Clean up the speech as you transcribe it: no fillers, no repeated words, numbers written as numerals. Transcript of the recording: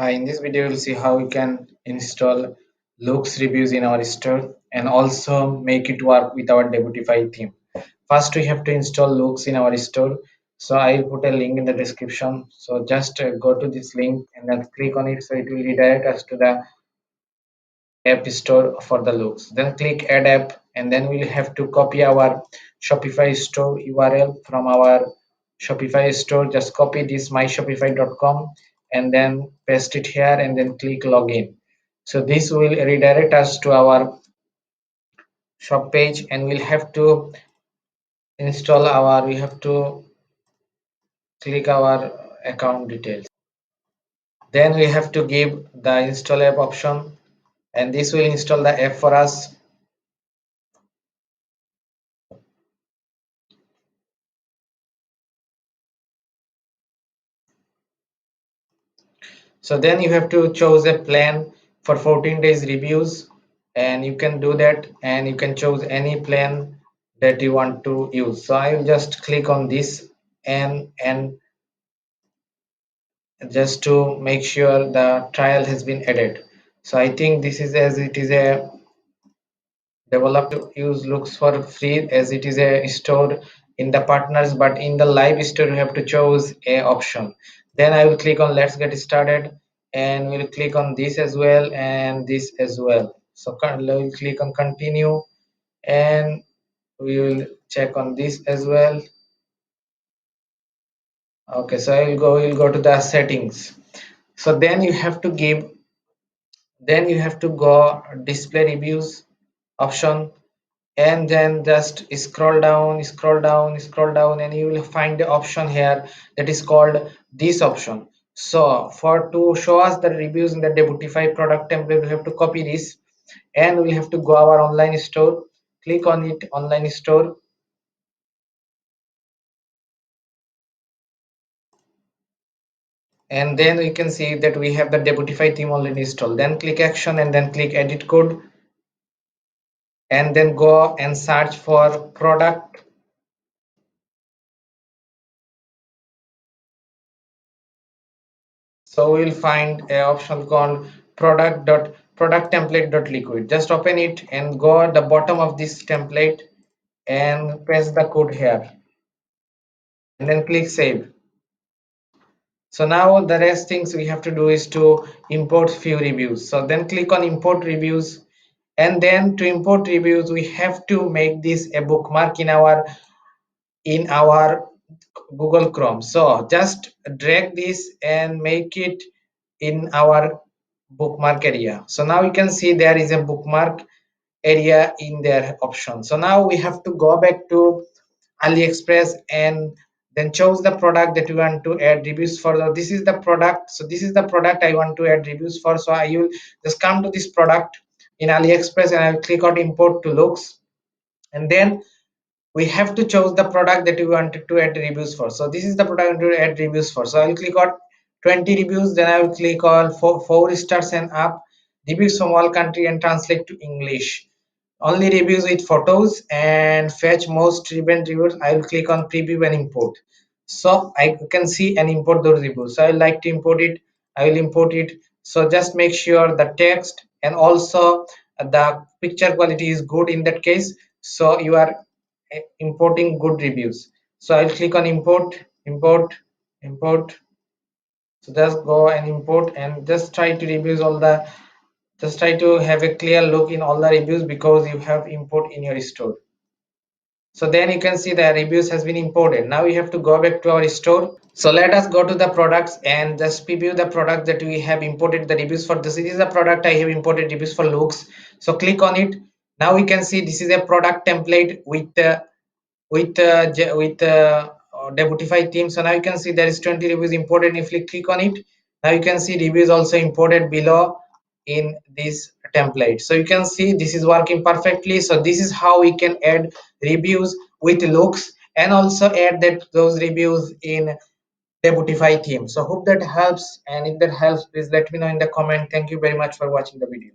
Hi, in this video, we'll see how we can install Loox reviews in our store and also make it work with our Debutify theme. First, we have to install Loox in our store. So I'll put a link in the description. So just go to this link and then click on it. So it will redirect us to the app store for the Loox. Then click add app and then we'll have to copy our Shopify store URL from our Shopify store. Just copy this myshopify.com and then paste it here and then click login. So this will redirect us to our shop page and we'll have to install our we have to click our account details. Then we have to give the install app option and this will install the app for us. So then you have to choose a plan for 14 days reviews and you can do that and you can choose any plan that you want to use. So I will just click on this and just to make sure the trial has been added. So I think this is as it is a developed to use Loox for free as it is a store in the partners, but in the live store you have to choose a option. Then I will click on let's get started and we'll click on this as well and this as well. So we'll click on continue and we will check on this as well. Okay, so we'll go to the settings. So then you have to give, then you have to go display reviews option and then just scroll down and you will find the option here that is called this option. So for to show us the reviews in the Debutify product template, we have to copy this and we have to go our online store, click on it, online store, and then we can see that we have the Debutify theme already installed. Then click action and then click edit code and then go and search for product. So we'll find a option called product template dot liquid. Just open it and go at the bottom of this template and paste the code here and then click save. So now the rest things we have to do is to import few reviews. So then click on import reviews and then to import reviews we have to make this a bookmark in our Google Chrome. So just drag this and make it in our bookmark area. So now you can see there is a bookmark area in their option. So now we have to go back to Aliexpress and then choose the product that you want to add reviews for. This is the product. So this is the product I want to add reviews for. So I will just come to this product in Aliexpress and I will click on import to Loox and then we have to choose the product that we wanted to add reviews for. So this is the product to add reviews for. So I will click on 20 reviews, then I will click on 4 stars and up, reviews from all country and translate to English. Only reviews with photos and fetch most relevant reviews. I will click on preview and import. So I can see and import those reviews. So I would like to import it. I will import it. So just make sure the text and also the picture quality is good in that case. So you are importing good reviews. So I'll click on import. So just go and import and just try to reviews all the just try to have a clear look in all the reviews because you have import in your store. So then you can see the reviews has been imported. Now we have to go back to our store. So let us go to the products and just preview the product that we have imported the reviews for. This is the product I have imported reviews for Loox. So click on it. Now we can see this is a product template with Debutify theme. So now you can see there is 20 reviews imported. If you click on it, now you can see reviews also imported below in this template. So you can see this is working perfectly. So this is how we can add reviews with Loox and also add those reviews in Debutify theme. So hope that helps, and if that helps, please let me know in the comment. Thank you very much for watching the video.